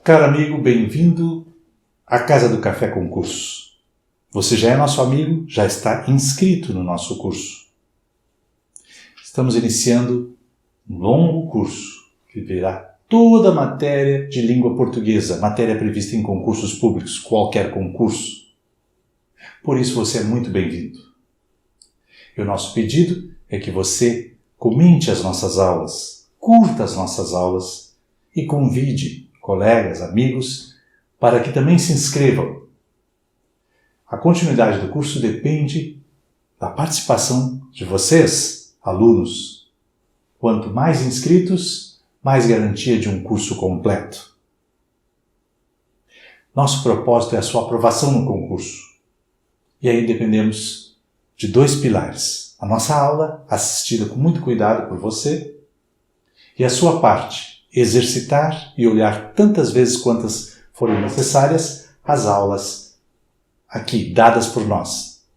Caro amigo, bem-vindo à Casa do Café com Curso. Você já é nosso amigo, já está inscrito no nosso curso. Estamos iniciando um longo curso que verá toda a matéria de língua portuguesa, matéria prevista em concursos públicos, qualquer concurso. Por isso você é muito bem-vindo. E o nosso pedido é que você comente as nossas aulas, curta as nossas aulas e convide colegas, amigos, para que também se inscrevam. A continuidade do curso depende da participação de vocês, alunos. Quanto mais inscritos, mais garantia de um curso completo. Nosso propósito é a sua aprovação no concurso. E aí dependemos de dois pilares. A nossa aula, assistida com muito cuidado por você, e a sua parte, exercitar e olhar tantas vezes quantas forem necessárias as aulas aqui, dadas por nós.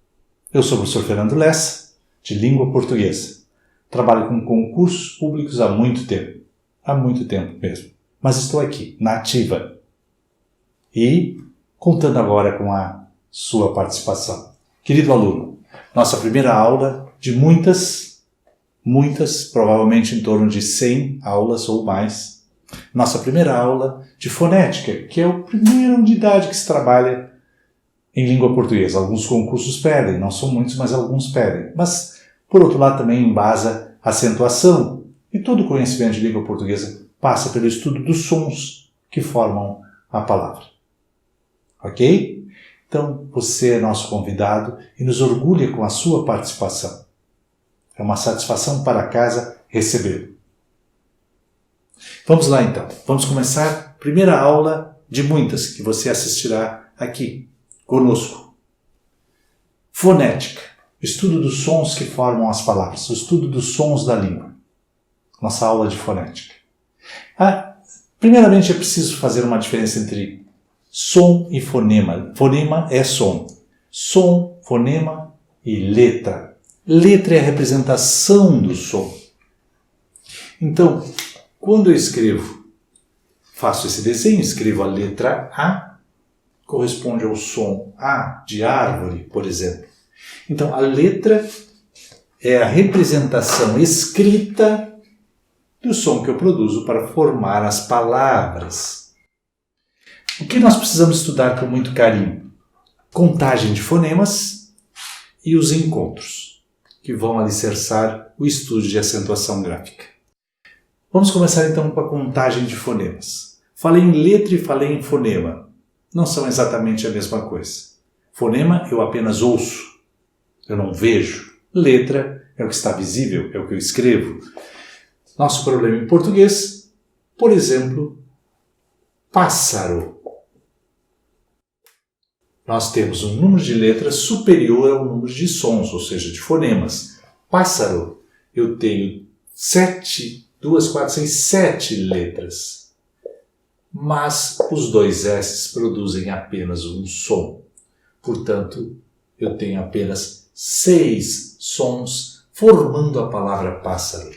Eu sou o professor Fernando Lessa, de língua portuguesa. Trabalho com concursos públicos há muito tempo mesmo. Mas estou aqui, na ativa. E contando agora com a sua participação. Querido aluno, nossa primeira aula de muitas, provavelmente em torno de 100 aulas ou mais. Nossa primeira aula de fonética, que é a primeira unidade que se trabalha em língua portuguesa. Alguns concursos pedem, não são muitos, mas alguns pedem. Mas, por outro lado, também embasa a acentuação. E todo conhecimento de língua portuguesa passa pelo estudo dos sons que formam a palavra. Ok? Então, você é nosso convidado e nos orgulha com a sua participação. É uma satisfação para casa recebê-lo. Vamos lá então. Vamos começar a primeira aula de muitas que você assistirá aqui conosco. Fonética. O estudo dos sons que formam as palavras. O estudo dos sons da língua. Nossa aula de fonética. Primeiramente é preciso fazer uma diferença entre som e fonema. Fonema é som. Som, fonema e letra. Letra é a representação do som. Então, quando eu faço esse desenho, escrevo a letra A, corresponde ao som A de árvore, por exemplo. Então, a letra é a representação escrita do som que eu produzo para formar as palavras. O que nós precisamos estudar com muito carinho? Contagem de fonemas e os encontros, que vão alicerçar o estudo de acentuação gráfica. Vamos começar então com a contagem de fonemas. Falei em letra e falei em fonema. Não são exatamente a mesma coisa. Fonema eu apenas ouço, eu não vejo. Letra é o que está visível, é o que eu escrevo. Nosso problema em português, por exemplo, pássaro. Nós temos um número de letras superior ao número de sons, ou seja, de fonemas. Pássaro, eu tenho 7 letras. Mas os dois S produzem apenas um som. Portanto, eu tenho apenas 6 sons formando a palavra pássaro.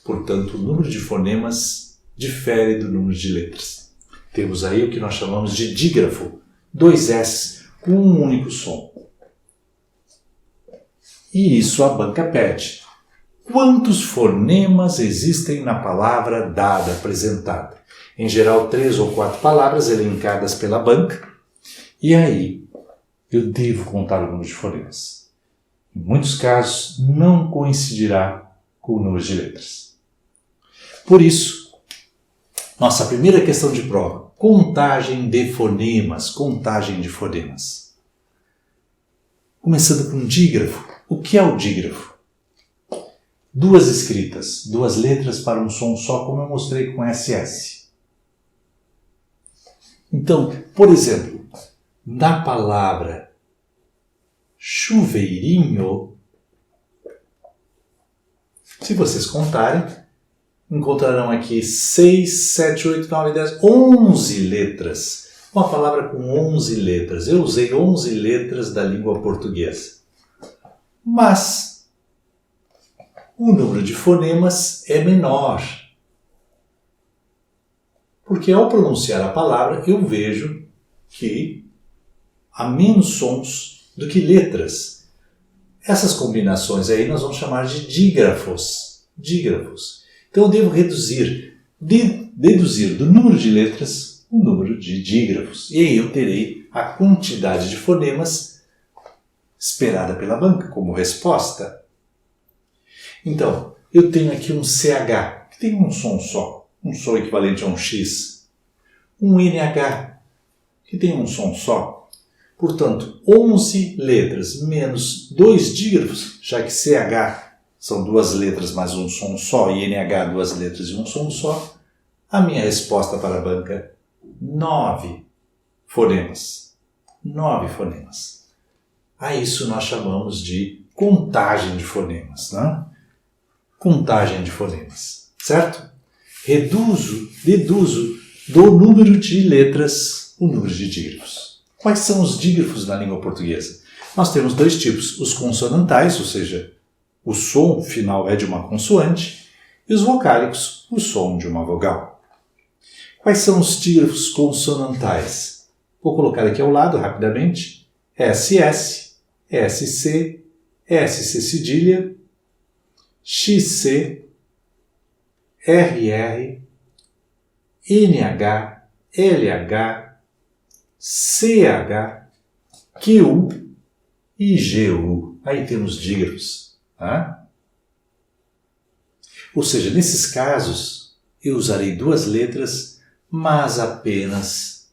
Portanto, o número de fonemas difere do número de letras. Temos aí o que nós chamamos de dígrafo. 2 S com um único som. E isso a banca pede. Quantos fonemas existem na palavra dada, apresentada? Em geral, 3 ou 4 palavras elencadas pela banca. E aí, eu devo contar o número de fonemas. Em muitos casos, não coincidirá com o número de letras. Por isso, nossa primeira questão de prova. Contagem de fonemas. Começando com dígrafo. O que é o dígrafo? 2 escritas, 2 letras para um som só, como eu mostrei com SS. Então, por exemplo, na palavra chuveirinho, se vocês contarem, encontrarão aqui 6, 7, 8, 9, 10, 11 letras. Uma palavra com 11 letras. Eu usei 11 letras da língua portuguesa. Mas o número de fonemas é menor. Porque ao pronunciar a palavra, eu vejo que há menos sons do que letras. Essas combinações aí nós vamos chamar de dígrafos. Dígrafos. Então eu devo deduzir do número de letras o número de dígrafos. E aí eu terei a quantidade de fonemas esperada pela banca como resposta. Então, eu tenho aqui um CH, que tem um som só, um som equivalente a um X. Um NH, que tem um som só. Portanto, 11 letras menos 2 dígrafos, já que CH são 2 letras mais um som só, e NH 2 letras e um som só, a minha resposta para a banca, 9 fonemas. 9 fonemas. A isso nós chamamos de contagem de fonemas, né? Contagem de fonemas, certo? Deduzo do número de letras o número de dígrafos. Quais são os dígrafos na língua portuguesa? Nós temos 2 tipos, os consonantais, ou seja, o som final é de uma consoante, e os vocálicos, o som de uma vogal. Quais são os dígrafos consonantais? Vou colocar aqui ao lado rapidamente. SS, SC, SC cedilha, XC, RR, NH, LH, CH, QU e GU. Aí temos dígrafos. Tá? Ou seja, nesses casos, eu usarei 2 letras, mas apenas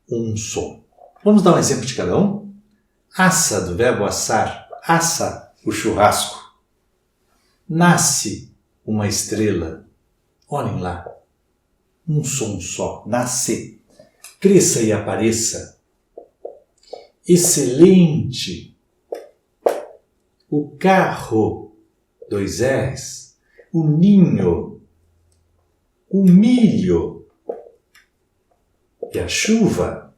um som. Vamos dar um exemplo de cada um? Assa, do verbo assar. Assa, o churrasco. Nasce uma estrela. Olhem lá. Um som só. Nasce. Cresça e apareça. Excelente. O carro. 2 R's. O ninho. O milho. E a chuva.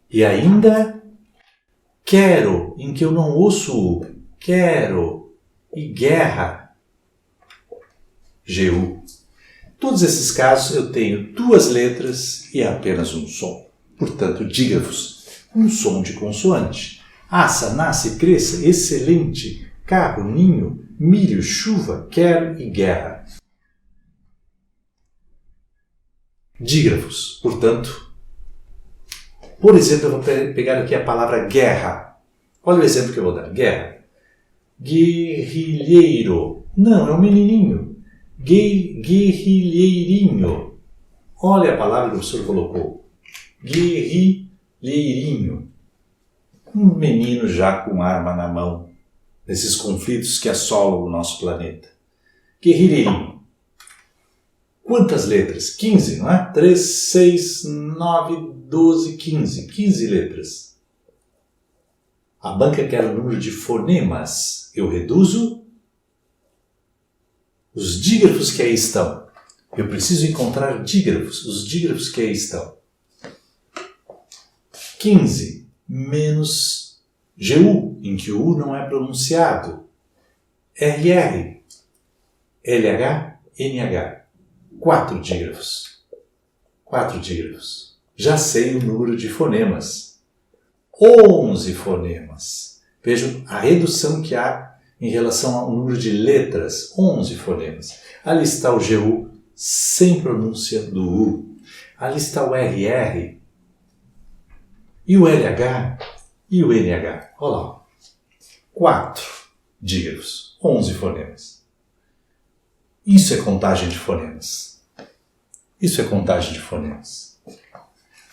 E ainda quero, em que eu não ouço o quero, e guerra, GU. Todos esses casos eu tenho 2 letras e apenas um som. Portanto, dígrafos, um som de consoante. Assa, nasce, cresça, excelente, carro, ninho, milho, chuva, quero e guerra. Dígrafos, portanto, por exemplo, eu vou pegar aqui a palavra guerra. Olha o exemplo que eu vou dar. Guerra. Guerrilheiro. Não, é um menininho. Guerrilheirinho. Olha a palavra que o professor colocou. Guerrilheirinho. Um menino já com arma na mão, nesses conflitos que assolam o nosso planeta. Guerrilheirinho. Quantas letras? 15, não é? 3, 6, 9, 12, 15. 15 letras. A banca quer o número de fonemas. Eu reduzo os dígrafos que aí estão. Eu preciso encontrar dígrafos, os dígrafos que aí estão. 15 menos GU, em que o U não é pronunciado. RR, LH, NH. 4 dígrafos. 4 dígrafos. Já sei o número de fonemas. 11 fonemas. Vejam a redução que há em relação ao número de letras. 11 fonemas. Ali está o GU sem pronúncia do U. Ali está o RR. E o LH e o NH. Olha lá. 4 dígrafos. 11 fonemas. Isso é contagem de fonemas. Isso é contagem de fonemas.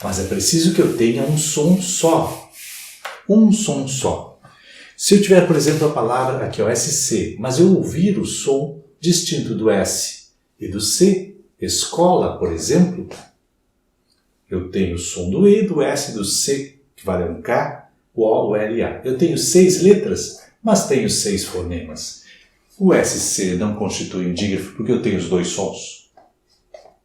Mas é preciso que eu tenha um som só. Um som só. Se eu tiver, por exemplo, a palavra aqui, ó, SC, mas eu ouvir o som distinto do S e do C, escola, por exemplo, eu tenho o som do E, do S e do C, que vale um K, o O, o L e A. Eu tenho 6 letras, mas tenho 6 fonemas. O SC não constitui um dígrafo porque eu tenho os 2 sons,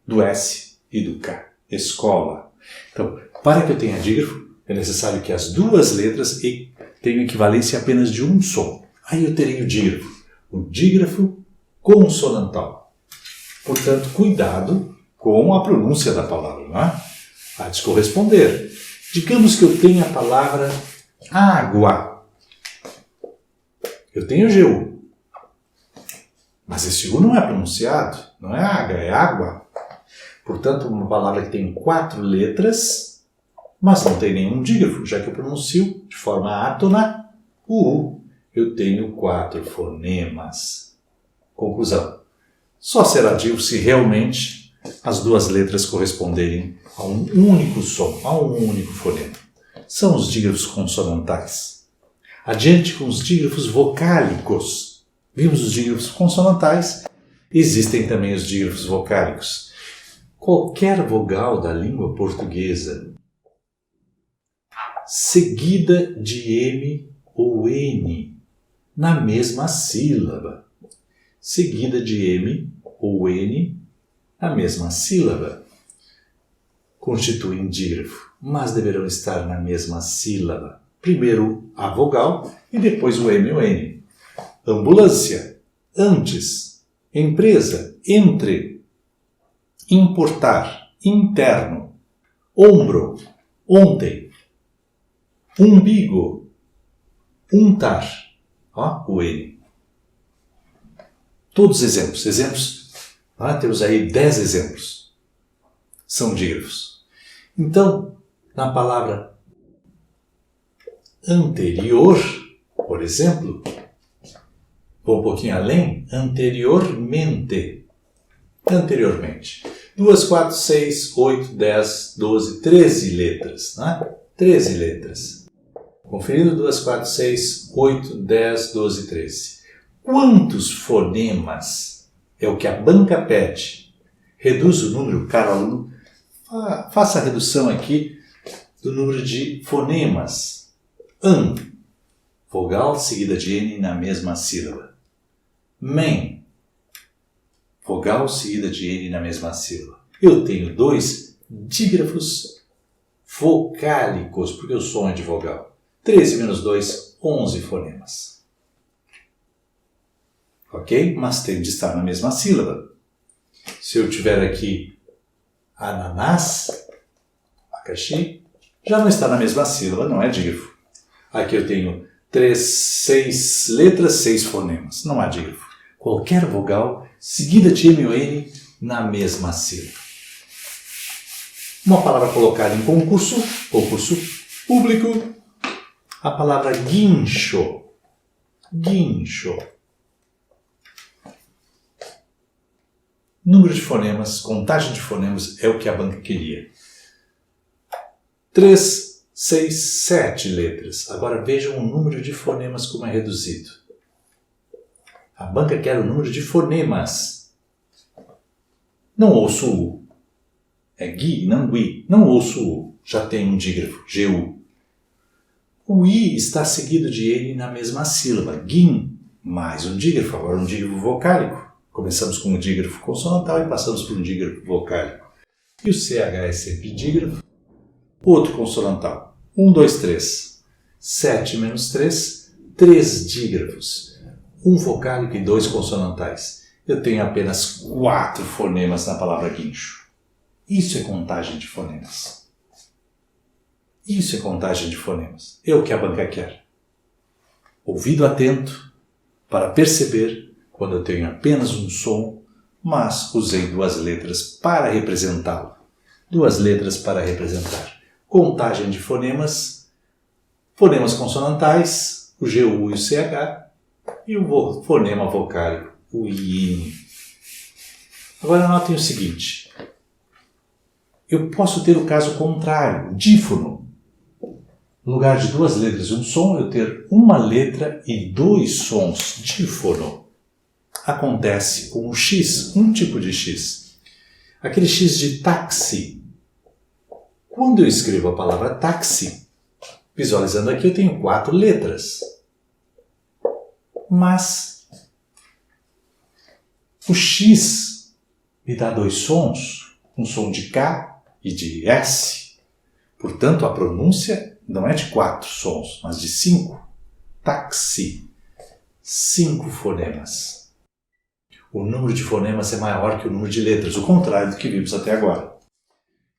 do S e do K. Escola. Então, para que eu tenha dígrafo, é necessário que as 2 letras tenham equivalência apenas de um som. Aí eu terei o dígrafo consonantal. Portanto, cuidado com a pronúncia da palavra, não é? Há de corresponder. Digamos que eu tenho a palavra água. Eu tenho GU. Mas esse U não é pronunciado. Não é água, é água. Portanto, uma palavra que tem 4 letras, mas não tem nenhum dígrafo, já que eu pronuncio de forma átona o U. Eu tenho 4 fonemas. Conclusão. Só será dígrafo se realmente as 2 letras corresponderem a um único som, a um único fonema. São os dígrafos consonantais. Adiante com os dígrafos vocálicos. Vimos os dígrafos consonantais, existem também os dígrafos vocálicos. Qualquer vogal da língua portuguesa seguida de M ou N na mesma sílaba. Seguida de M ou N na mesma sílaba. Constituem dígrafo, mas deverão estar na mesma sílaba. Primeiro a vogal e depois o M ou N. Ambulância, antes. Empresa, entre. Importar, interno. Ombro, ontem. Umbigo, untar. Ó, o N. Todos exemplos. Temos aí 10 exemplos. São dígrafos. Então, na palavra anterior, por exemplo, vou um pouquinho além, anteriormente. Anteriormente. 2, 4, 6, 8, 10, 12, 13 letras. Né? 13 letras. Conferindo 2, 4, 6, 8, 10, 12, 13. Quantos fonemas é o que a banca pede? Reduz o número, caro aluno. Faça a redução aqui do número de fonemas. Vogal seguida de N na mesma sílaba. Men. Vogal seguida de N na mesma sílaba. Eu tenho 2 dígrafos vocálicos, porque o som é de vogal. 13 menos 2, 11 fonemas. Ok? Mas tem de estar na mesma sílaba. Se eu tiver aqui ananás, abacaxi, já não está na mesma sílaba, não é dígrafo. Aqui eu tenho 6 letras, 6 fonemas. Não há dígrafo. Qualquer vogal seguida de M ou N na mesma sílaba. Uma palavra colocada em concurso público, a palavra guincho. Guincho. Número de fonemas, contagem de fonemas é o que a banca queria. 3, 6, 7 letras. Agora vejam o número de fonemas como é reduzido. A banca quer o número de fonemas. Não ouço U. É gui, não gui. Não ouço U. Já tem um dígrafo, GU. O I está seguido de N na mesma sílaba. Guim, mais um dígrafo. Agora um dígrafo vocálico. Começamos com um dígrafo consonantal e passamos por um dígrafo vocálico. E o CH é sempre dígrafo. Outro consonantal. 1, 2, 3. 7 menos 3, 3 dígrafos. Um vocálico e 2 consonantais. Eu tenho apenas 4 fonemas na palavra guincho. Isso é contagem de fonemas. Isso é contagem de fonemas. É o que a banca quer. Ouvido atento para perceber quando eu tenho apenas um som, mas usei 2 letras para representá-lo. 2 letras para representar. Contagem de fonemas, fonemas consonantais, o GU e o CH, e o fonema vocálico, o IN. Agora notem o seguinte. Eu posso ter o caso contrário, dífono. No lugar de 2 letras e um som, eu ter uma letra e 2 sons, dífono. Acontece com o X, um tipo de X. Aquele X de táxi. Quando eu escrevo a palavra táxi, visualizando aqui, eu tenho 4 letras. Mas o X me dá 2 sons, um som de K e de S. Portanto, a pronúncia não é de 4 sons, mas de 5. Táxi. 5 fonemas. o número de fonemas é maior que o número de letras, o contrário do que vimos até agora.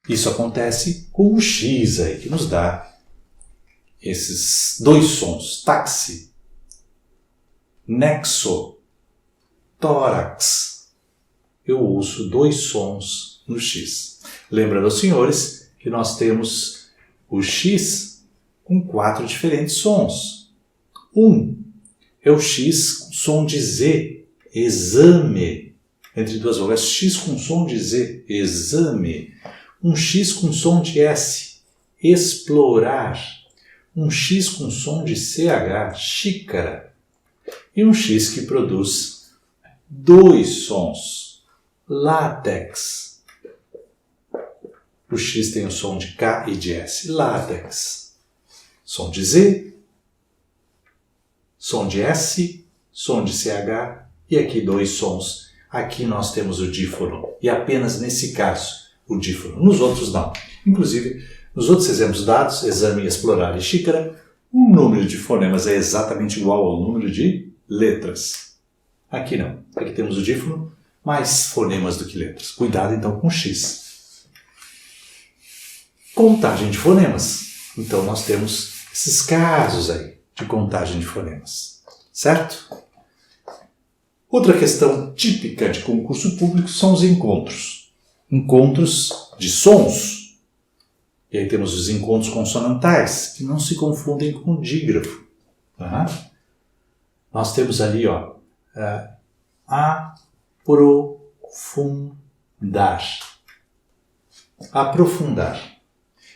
Isso acontece com o X aí, que nos dá esses dois sons, táxi, nexo, tórax. Eu ouço dois sons no X. Lembrando aos senhores que nós temos o X com 4 diferentes sons. É o X com som de Z, exame, entre duas vogais. X com som de Z, exame. Um X com som de S, explorar. Um X com som de CH, xícara. E um X que produz dois sons, látex. O X tem o som de K e de S, látex. Som de Z, som de S, som de CH e aqui dois sons. Aqui nós temos o dífono e apenas nesse caso o dífono. Nos outros não. Inclusive, nos outros exemplos dados, exame, explorar e xícara, o número de fonemas é exatamente igual ao número de letras. Aqui não. Aqui temos o dífono, mais fonemas do que letras. Cuidado então com o X. Contagem de fonemas. Então nós temos esses casos aí de contagem de fonemas. Certo? Outra questão típica de concurso público são os encontros. Encontros de sons. E aí temos os encontros consonantais, que não se confundem com o dígrafo. Tá? Nós temos ali, ó, aprofundar. Aprofundar.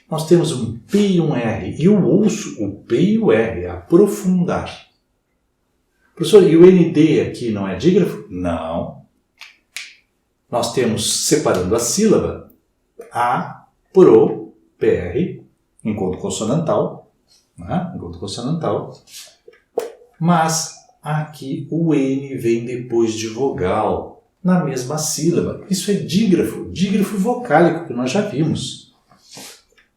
Nós temos um P e um R, e eu ouço o P e o R, aprofundar. Professor, e o ND aqui não é dígrafo? Não. Nós temos, separando a sílaba, A, pro, PR, encontro consonantal, né? Encontro consonantal, mas aqui o N vem depois de vogal, na mesma sílaba. Isso é dígrafo, dígrafo vocálico, que nós já vimos.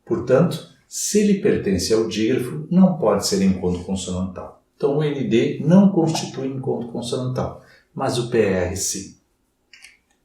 Portanto, se ele pertence ao dígrafo, não pode ser encontro consonantal. Então o ND não constitui encontro consonantal, mas o PR sim.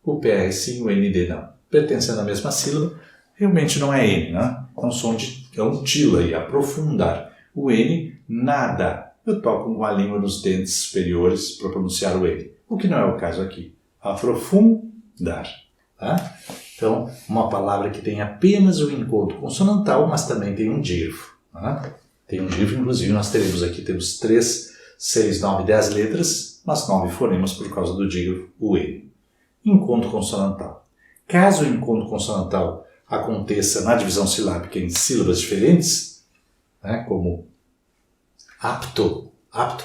O PR sim, o ND não. Pertencendo à mesma sílaba, realmente não é N, né? É um som de, é um tila aí, aprofundar. O N, nada. Eu toco com a língua nos dentes superiores para pronunciar o N. O que não é o caso aqui. Aprofundar. Tá? Então, uma palavra que tem apenas o encontro consonantal, mas também tem um dígrafo. Tá? Tem um dígrafo, inclusive nós teremos aqui, temos 3, 6, 9, 10 letras, mas 9 fonemas por causa do dígrafo, o N. Encontro consonantal. Caso o encontro consonantal aconteça na divisão silábica em sílabas diferentes, né, como apto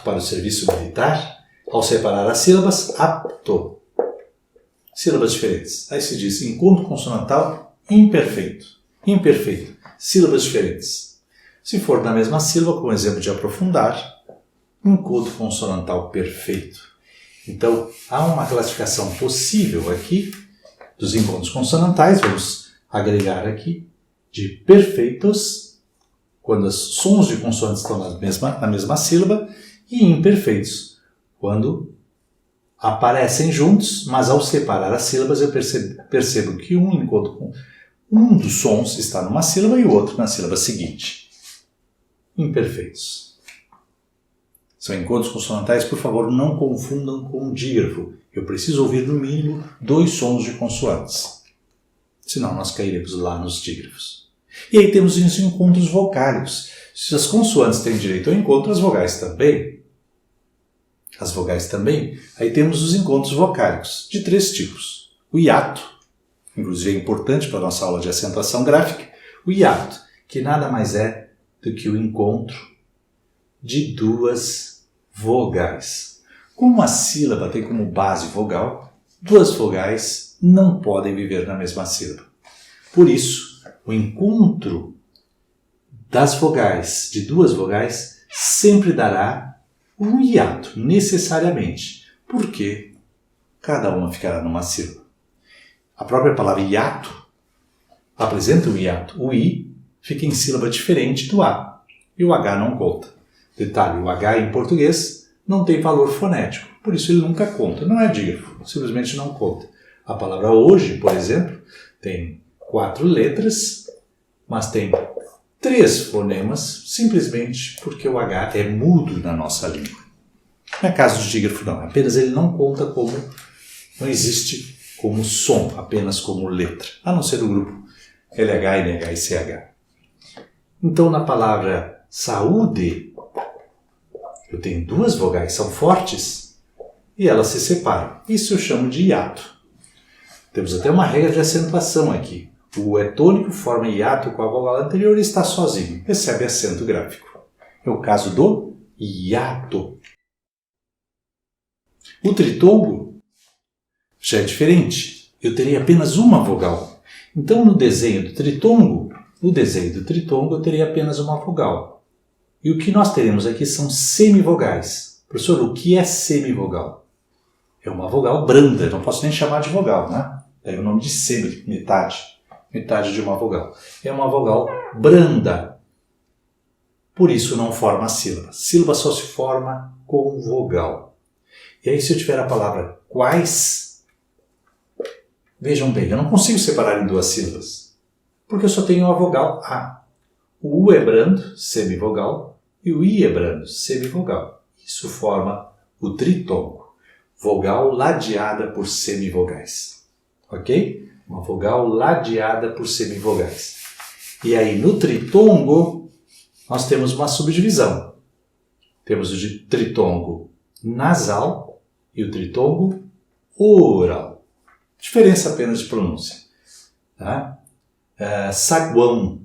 para o serviço militar, ao separar as sílabas, apto. Sílabas diferentes. Aí se diz encontro consonantal imperfeito. Imperfeito. Sílabas diferentes. Se for na mesma sílaba, como exemplo de aprofundar, encontro consonantal perfeito. Então, há uma classificação possível aqui dos encontros consonantais. Vamos agregar aqui de perfeitos, quando os sons de consoantes estão na mesma sílaba, e imperfeitos, quando aparecem juntos, mas ao separar as sílabas eu percebo que um dos sons está numa sílaba e o outro na sílaba seguinte. Imperfeitos. São encontros consonantais, por favor, não confundam com dígrafo. Eu preciso ouvir no mínimo 2 sons de consoantes. Senão nós cairemos lá nos dígrafos. E aí temos os encontros vocálicos. Se as consoantes têm direito ao encontro, as vogais também. As vogais também. Aí temos os encontros vocálicos, de 3 tipos. O hiato, inclusive é importante para a nossa aula de acentuação gráfica. O hiato, que nada mais é do que o encontro de 2 vogais. Como a sílaba tem como base vogal, 2 vogais não podem viver na mesma sílaba. Por isso, o encontro das vogais, de 2 vogais, sempre dará um hiato, necessariamente, porque cada uma ficará numa sílaba. A própria palavra hiato apresenta um hiato. O I fica em sílaba diferente do A, e o H não conta. Detalhe, o H em português não tem valor fonético, Por isso ele nunca conta. Não é dígrafo, simplesmente não conta. A palavra hoje, por exemplo, tem 4 letras, mas tem 3 fonemas, simplesmente porque o H é mudo na nossa língua. Não é caso de dígrafo, não. Apenas ele não conta como, não existe como som, apenas como letra, a não ser do grupo LH, NH e CH. Então, na palavra saúde, eu tenho 2 vogais, são fortes, e elas se separam. Isso eu chamo de hiato. Temos até uma regra de acentuação aqui. O U é tônico, forma hiato com a vogal anterior e está sozinho, recebe acento gráfico. É o caso do hiato. O tritongo já é diferente. Eu teria apenas uma vogal. Então, no desenho do tritongo, eu teria apenas uma vogal. E o que nós teremos aqui são semivogais. Professor, o que é semivogal? É uma vogal branda, não posso nem chamar de vogal, né? É o nome de semi, metade de uma vogal. É uma vogal branda. Por isso não forma sílaba. Sílaba só se forma com vogal. E aí, se eu tiver a palavra quais, vejam bem, eu não consigo separar em 2 sílabas, porque eu só tenho a vogal A. O U é brando, semivogal, e o I é brando, semivogal. Isso forma o tritongo, vogal ladeada por semivogais. Ok? Uma vogal ladeada por semivogais. E aí, no tritongo, nós temos uma subdivisão. Temos o de tritongo nasal e o tritongo oral. Diferença apenas de pronúncia. Tá? Saguão.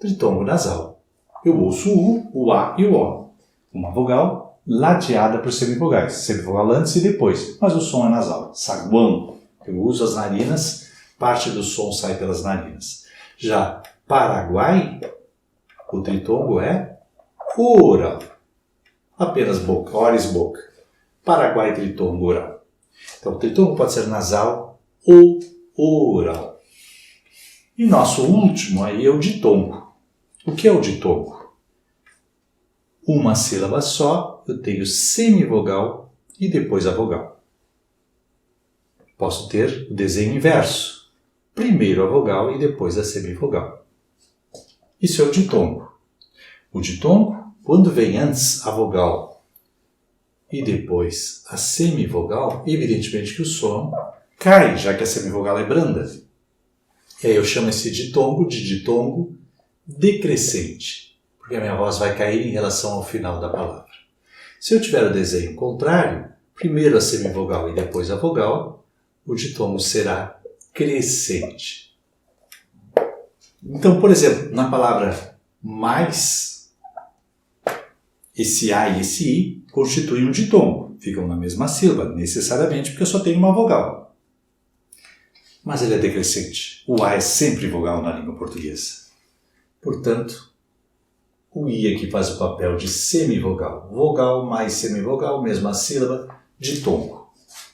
Tritongo nasal. Eu ouço o A e o O. Uma vogal ladeada por semivogais. Semivogal antes e depois, mas o som é nasal. Saguão. Eu uso as narinas, parte do som sai pelas narinas. Já Paraguai, o tritongo é oral. Apenas boca, oris boca. Paraguai, tritongo oral. Então, o tritongo pode ser nasal ou oral. E nosso último aí é o ditongo. O que é o ditongo? Uma sílaba só, eu tenho semivogal e depois a vogal. Posso ter o desenho inverso. Primeiro a vogal e depois a semivogal. Isso é o ditongo. O ditongo, quando vem antes a vogal e depois a semivogal, evidentemente que o som cai, já que a semivogal é branda. E aí eu chamo esse ditongo de ditongo decrescente, porque a minha voz vai cair em relação ao final da palavra. Se eu tiver o desenho contrário, primeiro a semivogal e depois a vogal, o ditongo será crescente. Então, por exemplo, na palavra mais, esse A e esse I constituem um ditongo. Ficam na mesma sílaba, necessariamente, porque eu só tenho uma vogal. Mas ele é decrescente. O A é sempre vogal na língua portuguesa. Portanto, o I aqui faz o papel de semivogal. Vogal mais semivogal, mesma sílaba, ditongo.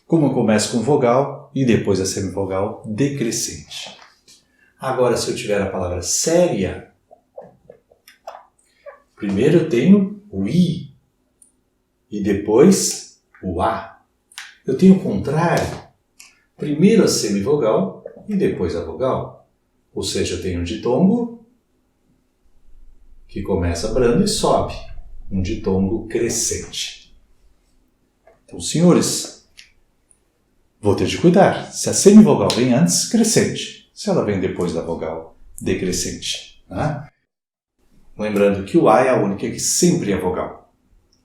Como eu começo com vogal e depois a semivogal decrescente. Agora, se eu tiver a palavra séria, primeiro eu tenho o I e depois o A. Eu tenho o contrário. Primeiro a semivogal e depois a vogal. Ou seja, eu tenho um ditongo que começa brando e sobe. Um ditongo crescente. Então, senhores, vou ter de cuidar. Se a semivogal vem antes, crescente. Se ela vem depois da vogal, decrescente. Né? Lembrando que o A é a única que sempre é vogal.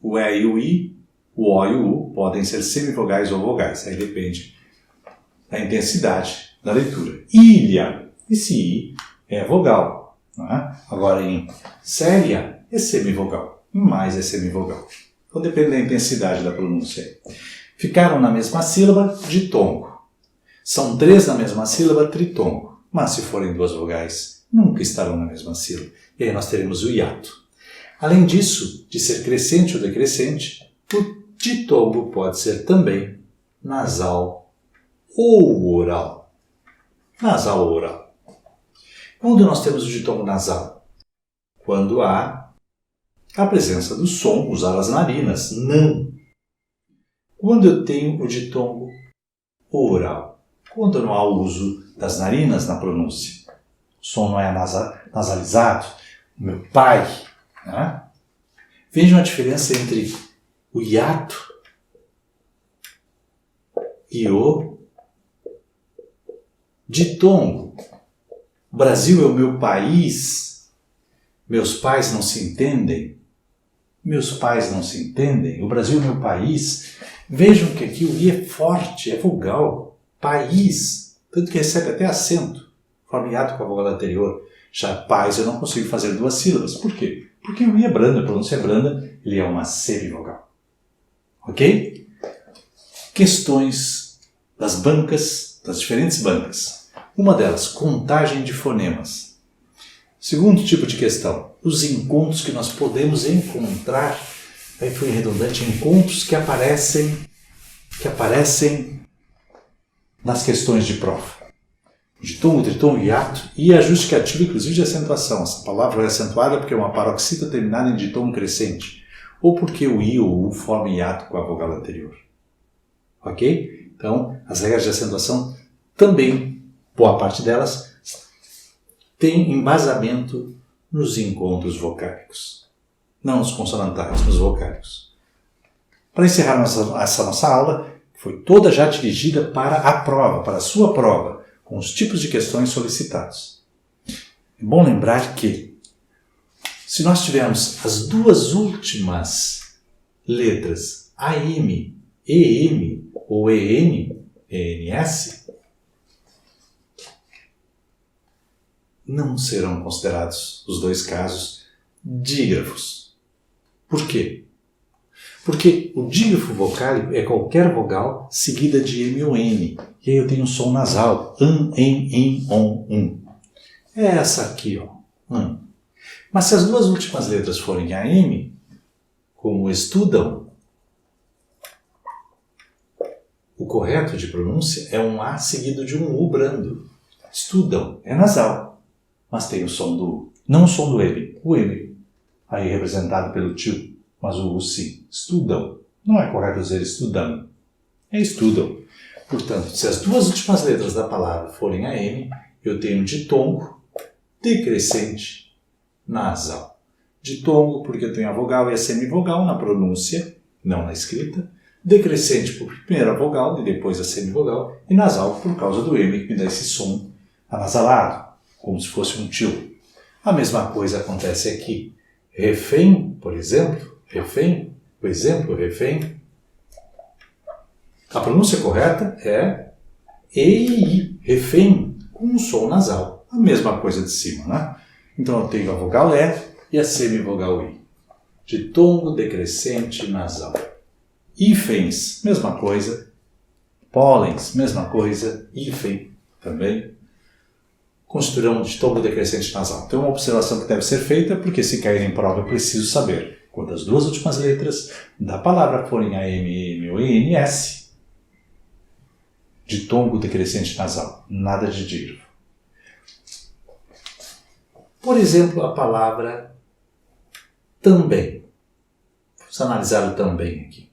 O E e o I, o O e o U podem ser semivogais ou vogais. Aí depende da intensidade da leitura. Ilha, esse I é vogal. Né? Agora em séria é semivogal. Em mais é semivogal. Então depende da intensidade da pronúncia. Ficaram na mesma sílaba, ditongo. São 3 na mesma sílaba, tritongo. Mas se forem 2 vogais, nunca estarão na mesma sílaba. E aí nós teremos o hiato. Além disso, de ser crescente ou decrescente, o ditongo pode ser também nasal ou oral. Nasal ou oral. Quando nós temos o ditongo nasal? Quando há a presença do som, usar as narinas, não quando eu tenho o ditongo oral, quando não há o uso das narinas na pronúncia. O som não é nasalizado. Meu pai. Né? Vejam a diferença entre o hiato e o ditongo. O Brasil é o meu país. Meus pais não se entendem. Meus pais não se entendem. O Brasil é meu país. Vejam que aqui o I é forte, é vogal. País. Tanto que recebe até acento. Forma hiato com a vogal anterior. Já pais eu não consigo fazer duas sílabas. Por quê? Porque o I é brando, a pronúncia é branda, ele é uma semivogal. Ok? Questões das bancas, das diferentes bancas. Uma delas, contagem de fonemas. Segundo tipo de questão, os encontros que nós podemos encontrar, aí foi redundante, encontros que aparecem nas questões de prova. Ditongo, tritongo, hiato e a justificativa, inclusive, de acentuação. Essa palavra é acentuada porque é uma paroxítona terminada em ditongo crescente, ou porque o I ou o U forma hiato com a vogal anterior. Ok? Então, as regras de acentuação também, boa parte delas, tem embasamento nos encontros vocálicos. Não nos consonantais, nos vocálicos. Para encerrar essa nossa aula, que foi toda já dirigida para a prova, para a sua prova, com os tipos de questões solicitados. É bom lembrar que, se nós tivermos as duas últimas letras AM, EM ou EN, ENS, não serão considerados, os dois casos, dígrafos. Por quê? Porque o dígrafo vocálico é qualquer vogal seguida de M ou N. E aí eu tenho um som nasal. Em, on. É essa aqui, ó. Mas se as duas últimas letras forem AM, como estudam, o correto de pronúncia é um A seguido de um U brando. Estudam, é nasal. Mas tem o som do U. Não o som do M. O M, aí representado pelo tio. Mas o U sim. Estudam. Não é correto dizer estudam. É estudam. Portanto, se as duas últimas letras da palavra forem AM, eu tenho ditongo decrescente nasal. Ditongo porque eu tenho a vogal e a semivogal na pronúncia, não na escrita. Decrescente por primeiro a vogal e depois a semivogal. E nasal por causa do M, que me dá esse som anasalado, como se fosse um tio. A mesma coisa acontece aqui. Refém, por exemplo. Refém. A pronúncia correta é EI, refém, com um som nasal. A mesma coisa de cima, né? Então eu tenho a vogal E e a semivogal I. Ditongo decrescente nasal. Hífens, mesma coisa. Pólens, mesma coisa. Hífen também. Constituirão um ditongo decrescente nasal. Então é uma observação que deve ser feita, porque se cair em prova eu preciso saber. Quando as duas últimas letras da palavra forem AM, EM ou ENS, ditongo decrescente nasal, nada de dígrafo. Por exemplo, a palavra também. Vamos analisar o também aqui.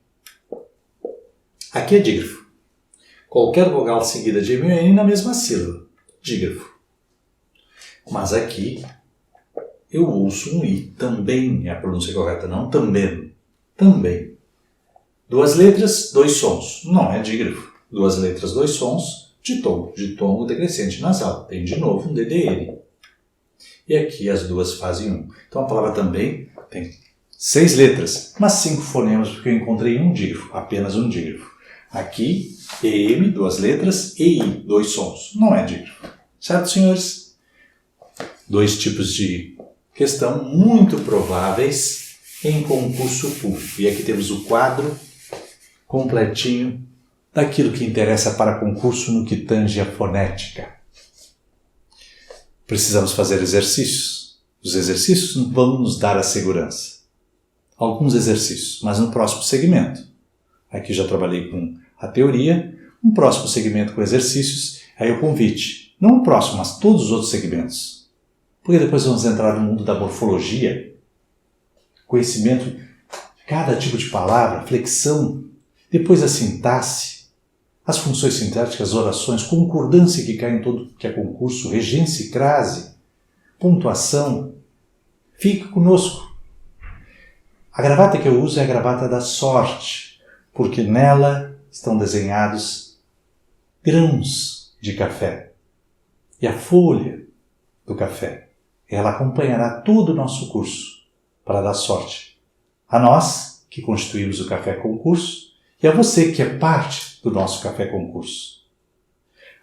Aqui é dígrafo. Qualquer vogal seguida de M ou N na mesma sílaba. Dígrafo. Mas aqui eu ouço um I também, é a pronúncia correta, não também. Também. Duas letras, dois sons. Não é dígrafo. Duas letras, dois sons, ditongo decrescente nasal. Tem de novo um DDN. E aqui as duas fazem um. Então a palavra também tem 6 letras, mas 5 fonemas, porque eu encontrei um dígrafo, apenas um dígrafo. Aqui, EM, 2 letras, EI, 2 sons. Não é dígrafo. Certo, senhores? 2 tipos de questão muito prováveis em concurso público. E aqui temos o quadro completinho daquilo que interessa para concurso no que tange a fonética. Precisamos fazer exercícios. Os exercícios vão nos dar a segurança. Alguns exercícios, mas no próximo segmento. Aqui já trabalhei com a teoria, um próximo segmento com exercícios, aí o convite. Não o próximo, mas todos os outros segmentos. Porque depois vamos entrar no mundo da morfologia, conhecimento de cada tipo de palavra, flexão, Depois a sintaxe, as funções sintáticas, as orações, concordância que cai em todo que é concurso, regência e crase, pontuação. Fique conosco. A gravata que eu uso é a gravata da sorte, porque nela estão desenhados grãos de café e a folha do café. Ela acompanhará todo o nosso curso para dar sorte a nós, que constituímos o Café Concurso, e a você, que é parte do nosso Café Concurso.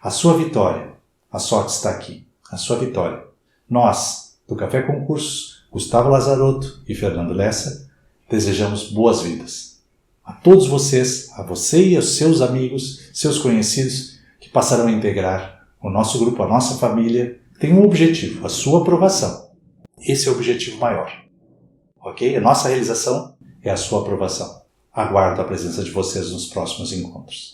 A sua vitória, a sorte está aqui, a sua vitória. Nós, do Café Concurso, Gustavo Lazarotto e Fernando Lessa, desejamos boas-vindas a todos vocês, a você e aos seus amigos, seus conhecidos, que passarão a integrar o nosso grupo, a nossa família. Tem um objetivo, a sua aprovação. Esse é o objetivo maior. Ok? A nossa realização é a sua aprovação. Aguardo a presença de vocês nos próximos encontros.